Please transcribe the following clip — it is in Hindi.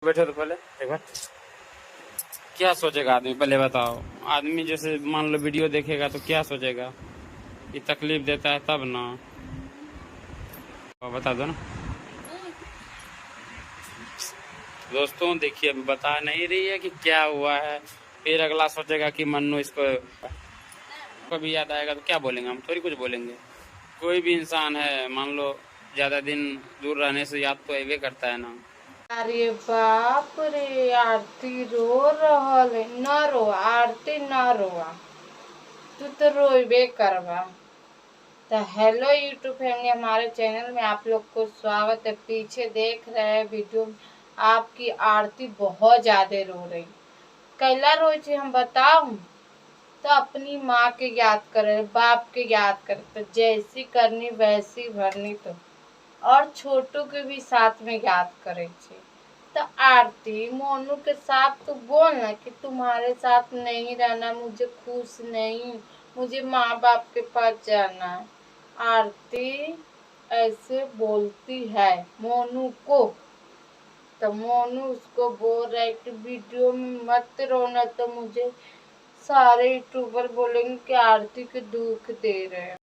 बैठो तो पहले एक बार क्या सोचेगा आदमी, पहले बताओ। आदमी जैसे मान लो वीडियो देखेगा तो क्या सोचेगा कि तकलीफ देता है तब ना, बता दो ना दोस्तों। देखिए अभी बता नहीं रही है कि क्या हुआ है, फिर अगला सोचेगा कि मन्नू इसको कभी याद आएगा तो क्या बोलेंगे, हम थोड़ी कुछ बोलेंगे। कोई भी इंसान है मान लो ज्यादा दिन दूर रहने से याद तो अबे करता है ना। अरे बाप रे, आरती रो रहल है। न रो आरती, न रोआ, तू तो रोइबे करबा। तो हेलो यूट्यूब फैमिली, हमारे चैनल में आप लोग को स्वागत है। पीछे देख रहे हैं वीडियो में आपकी आरती बहुत ज्यादा रो रही। कैला रोई थी हम बताऊं? तो अपनी माँ के याद करे, बाप के याद करे, तो जैसी करनी वैसी भरनी। तो और छोटू के भी साथ में याद करे छे। तो आरती मोनू के साथ तो बोलना कि तुम्हारे साथ नहीं रहना, मुझे खुश नहीं, मुझे माँ बाप के पास जाना है। आरती ऐसे बोलती है मोनू को। तो मोनू उसको बोल रहा है कि वीडियो में मत रोना, तो मुझे सारे यूट्यूबर बोलेंगे कि आरती के दुख दे रहे हैं।